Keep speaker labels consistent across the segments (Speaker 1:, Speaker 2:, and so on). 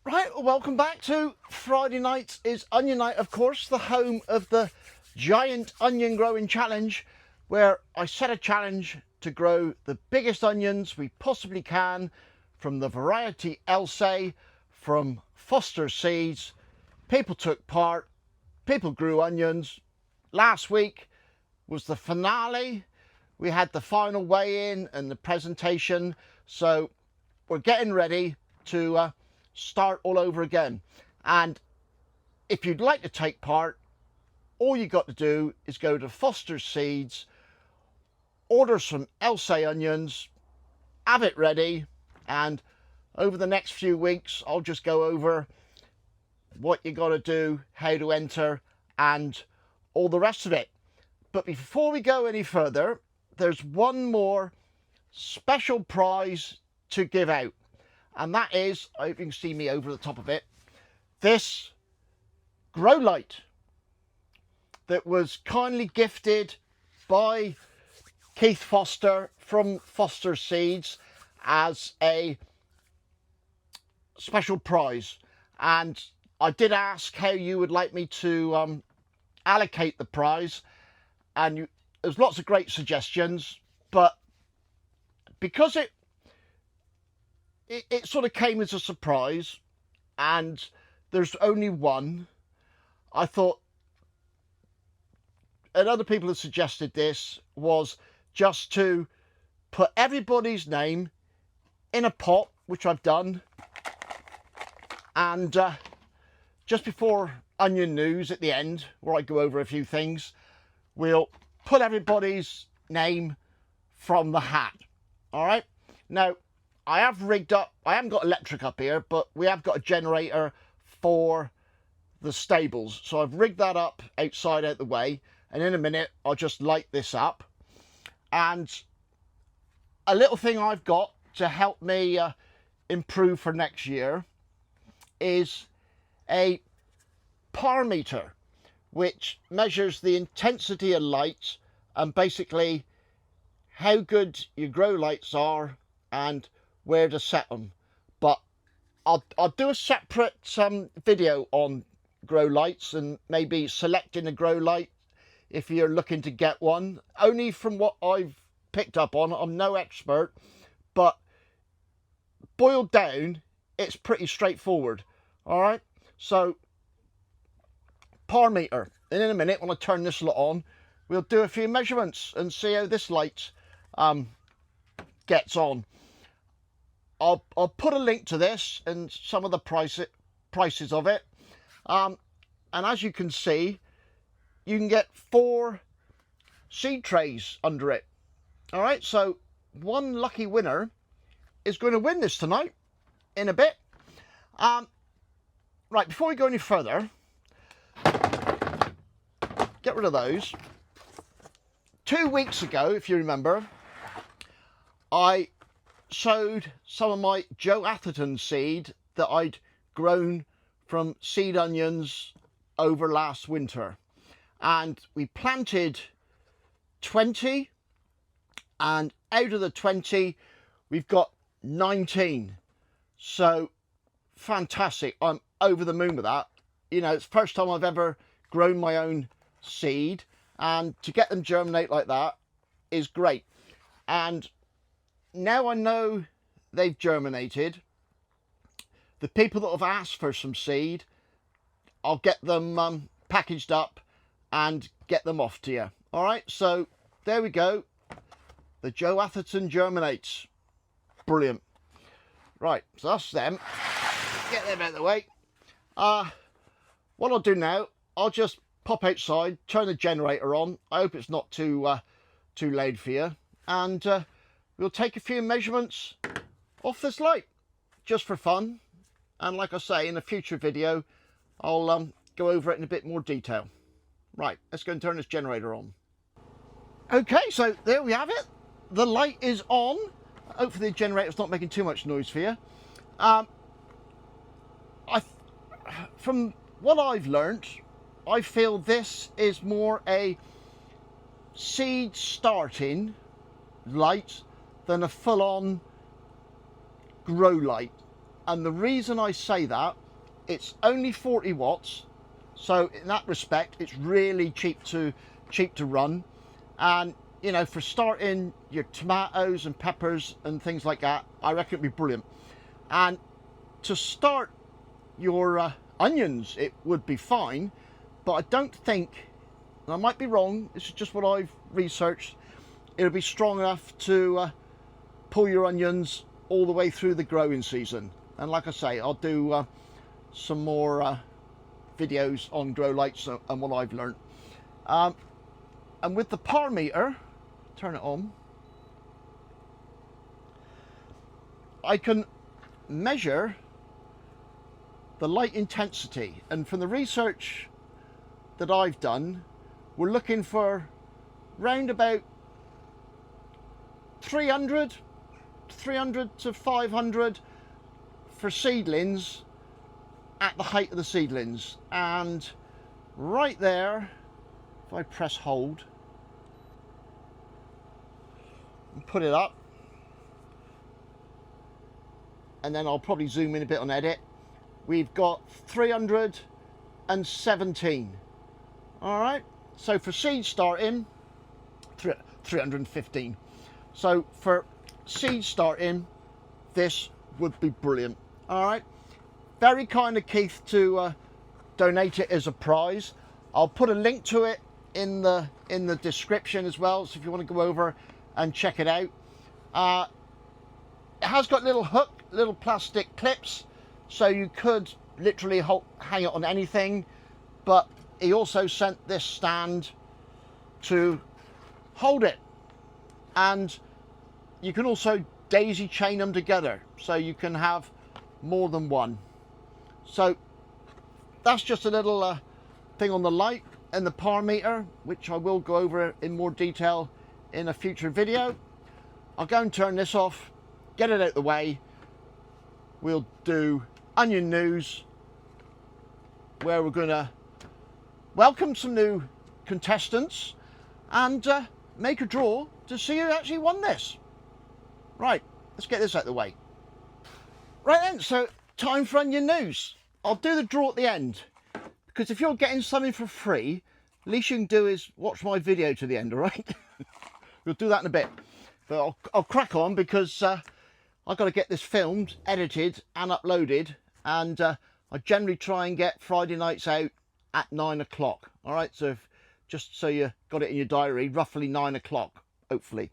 Speaker 1: Right, well, welcome back to Friday night is Onion Night, of course, the home of the Giant Onion Growing Challenge, where I set a challenge to grow the biggest onions we possibly can from the variety Elsay from Foster Seeds. People took part, people grew onions. Last week was the finale. We had the final weigh-in and the presentation, so we're getting ready to start all over again. And if you'd like to take part, all you got to do is go to Foster Seeds, order some Elsay onions, have it ready, and over the next few weeks I'll just go over what you got to do, how to enter, and all the rest of it. But before we go any further, there's one more special prize to give out, and that is, I hope you can see me over the top of it, this grow light that was kindly gifted by Keith Foster from Foster Seeds as a special prize. And I did ask how you would like me to allocate the prize, and there's lots of great suggestions, but because it sort of came as a surprise and there's only one, I thought, and other people have suggested this, was just to put everybody's name in a pot, which I've done, and just before Onion News at the end, where I go over a few things, we'll put everybody's name from the hat. All right, now I have rigged up, I haven't got electric up here, but we have got a generator for the stables, so I've rigged that up outside out the way, and in a minute I'll just light this up. And a little thing I've got to help me improve for next year is a power meter, which measures the intensity of light and basically how good your grow lights are and where to set them. But I'll do a separate video on grow lights and maybe selecting a grow light if you're looking to get one. Only from what I've picked up on, I'm no expert, but boiled down, it's pretty straightforward. All right, so power meter, and in a minute when I turn this lot on, we'll do a few measurements and see how this light gets on. I'll put a link to this and some of the prices of it, and as you can see, you can get 4 seed trays under it. All right, so one lucky winner is going to win this tonight in a bit. Right, before we go any further, get rid of those. 2 weeks ago, if you remember, I showed some of my Joe Atherton seed that I'd grown from seed onions over last winter, and we planted 20, and out of the 20 we've got 19, so fantastic. I'm over the moon with that. You know, it's the first time I've ever grown my own seed, and to get them germinate like that is great. And now I know they've germinated, the people that have asked for some seed, I'll get them packaged up and get them off to you. All right, so there we go. The Joe Atherton germinates. Brilliant. Right, so that's them. Get them out of the way. What I'll do now, I'll just pop outside, turn the generator on. I hope it's not too loud for you, and we'll take a few measurements off this light just for fun. And like I say, in a future video I'll go over it in a bit more detail. Right, let's go and turn this generator on. Okay, so there we have it. The light is on. Hopefully the generator's not making too much noise for you. From what I've learnt, I feel this is more a seed starting light than a full-on grow light. And the reason I say that, it's only 40 watts. So in that respect, it's really cheap to run. And, you know, for starting your tomatoes and peppers and things like that, I reckon it'd be brilliant. And to start your onions, it would be fine, but I don't think, and I might be wrong, this is just what I've researched, it'll be strong enough to pull your onions all the way through the growing season. And like I say, I'll do some more videos on grow lights and what I've learned. And with the power meter, turn it on, I can measure the light intensity. And from the research that I've done, we're looking for round about 300 to 500 for seedlings at the height of the seedlings. And right there, if I press hold and put it up, and then I'll probably zoom in a bit on edit, we've got 317. All right, so for seed starting, 315. So for seed starting, this would be brilliant. All right, very kind of Keith to donate it as a prize. I'll put a link to it in the description as well, so if you want to go over and check it out. It has got little plastic clips, so you could literally hang it on anything, but he also sent this stand to hold it, and you can also daisy chain them together, so you can have more than one. So that's just a little thing on the light and the power meter, which I will go over in more detail in a future video. I'll go and turn this off, get it out the way. We'll do onion news, where we're gonna welcome some new contestants and make a draw to see who actually won this. Right, let's get this out of the way. Right then, so time for onion news. I'll do the draw at the end, because if you're getting something for free, least you can do is watch my video to the end, all right? We'll do that in a bit. But I'll crack on, because I've got to get this filmed, edited and uploaded, and I generally try and get Friday nights out at 9 o'clock. All right, so just so you got it in your diary, roughly 9 o'clock, hopefully.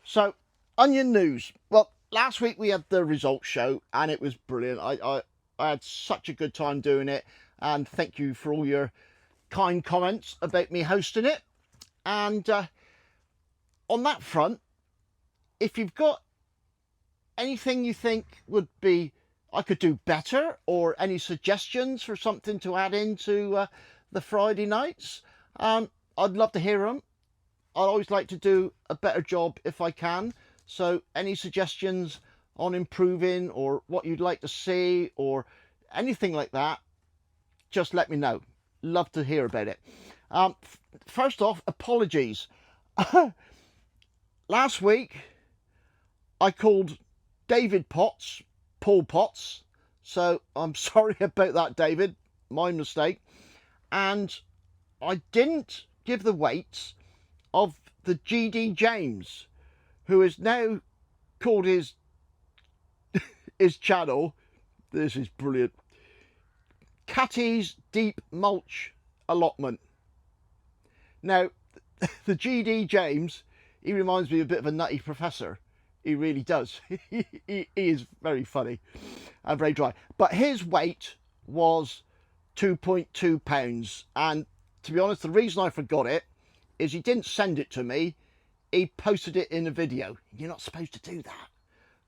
Speaker 1: So, onion news. Well, last week we had the results show, and it was brilliant. I had such a good time doing it, and thank you for all your kind comments about me hosting it. And on that front, if you've got anything you think would be I could do better, or any suggestions for something to add into the Friday nights, I'd love to hear them. I always like to do a better job if I can, so any suggestions on improving, or what you'd like to see, or anything like that, just let me know. Love to hear about it. First off, apologies. Last week I called David Potts Paul Potts, so I'm sorry about that, David, my mistake. And I didn't give the weights of the GD James, who is now called his channel, this is brilliant, Catty's Deep Mulch Allotment. Now, the GD James, he reminds me a bit of a nutty professor. He really does. he is very funny and very dry. But his weight was 2.2 pounds. And to be honest, the reason I forgot it is he didn't send it to me. He posted it in a video. You're not supposed to do that,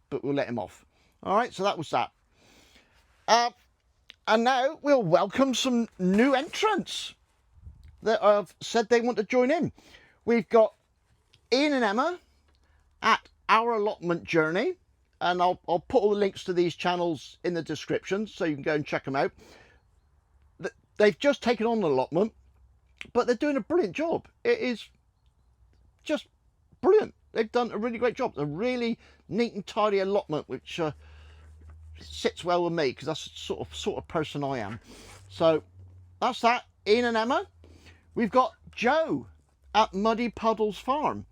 Speaker 1: but we'll let him off. All right, so that was that. And now we'll welcome some new entrants that have said they want to join in. We've got Ian and Emma at Our Allotment Journey, and I'll put all the links to these channels in the description so you can go and check them out. They've just taken on an allotment, but they're doing a brilliant job. It is just brilliant. They've done a really great job. A really neat and tidy allotment, which sits well with me because that's the sort of person I am. So that's that. Ian and Emma. We've got Joe at Muddy Puddles Farm,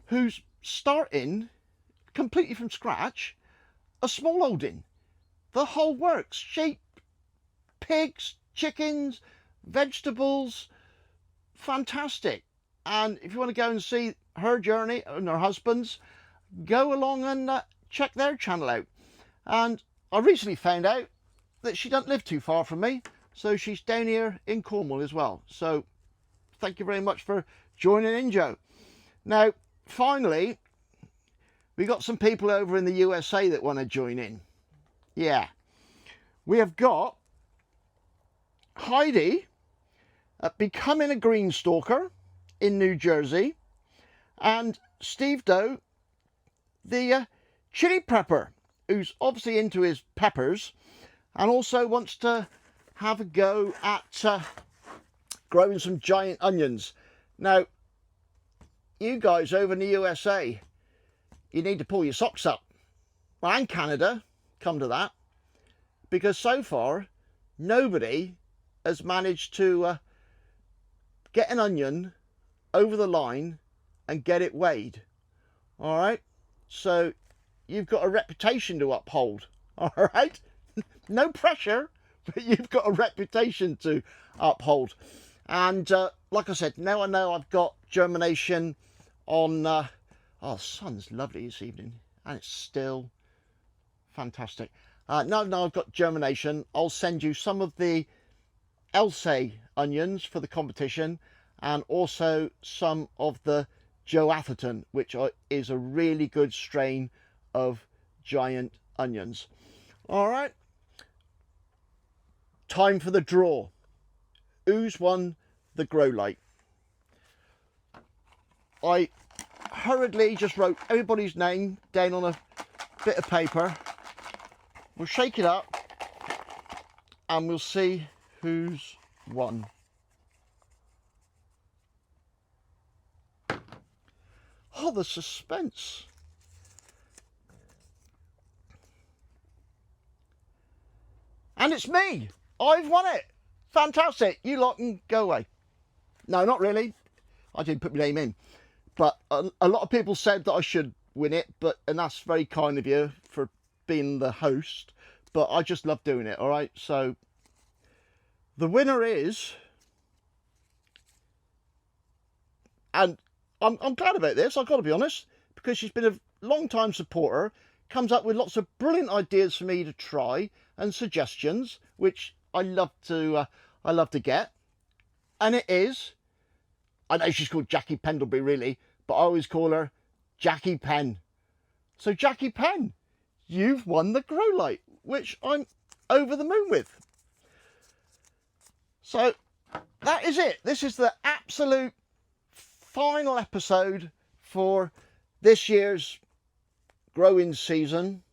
Speaker 1: who's starting completely from scratch a small holding. The whole works. Sheep, pigs, chickens, vegetables. Fantastic. And if you want to go and see her journey and her husband's, go along and check their channel out. And I recently found out that she doesn't live too far from me, so she's down here in Cornwall as well. So thank you very much for joining in, Joe. Now, finally, we got some people over in the USA that want to join in. Yeah, we have got Heidi at Becoming a Greenstalker in New Jersey, and Steve Doe, the chili prepper, who's obviously into his peppers and also wants to have a go at growing some giant onions. Now, you guys over in the USA, you need to pull your socks up. Well, and Canada, come to that, because so far nobody has managed to get an onion over the line and get it weighed. All right, so you've got a reputation to uphold. All right, no pressure, but you've got a reputation to uphold. And like I said, now I know I've got germination on oh, the sun's lovely this evening and it's still fantastic. Now I've got germination, I'll send you some of the Elsay onions for the competition, and also some of the Joe Atherton, which is a really good strain of giant onions. All right, time for the draw. Who's won the grow light? I hurriedly just wrote everybody's name down on a bit of paper. We'll shake it up and we'll see who's won. Oh, the suspense. And it's me. I've won it. Fantastic. You lot can go away. No, not really. I didn't put my name in. But a lot of people said that I should win it, and that's very kind of you for being the host. But I just love doing it, all right? So the winner is... And I'm glad about this, I've got to be honest, because she's been a long-time supporter, comes up with lots of brilliant ideas for me to try and suggestions, which I love to get. And it is, I know she's called Jackie Pendlebury really, but I always call her Jackie Penn. So Jackie Penn, you've won the grow light, which I'm over the moon with. So that is it. This is the absolute final episode for this year's growing season.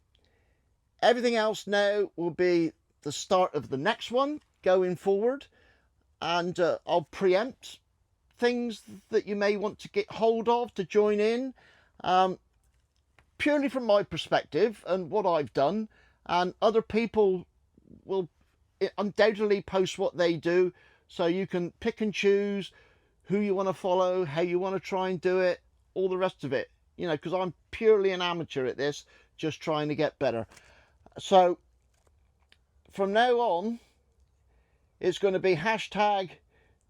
Speaker 1: Everything else now will be the start of the next one going forward, and I'll preempt things that you may want to get hold of to join in, purely from my perspective and what I've done, and other people will undoubtedly post what they do, so you can pick and choose who you want to follow, how you want to try and do it, all the rest of it, you know, because I'm purely an amateur at this, just trying to get better. So from now on, it's going to be hashtag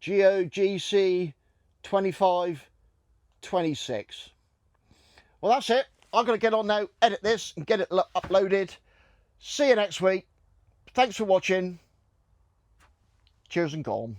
Speaker 1: GOGC 2526. Well, that's it. I'm going to get on now, edit this and get it uploaded. See you next week. Thanks for watching. Cheers and gone.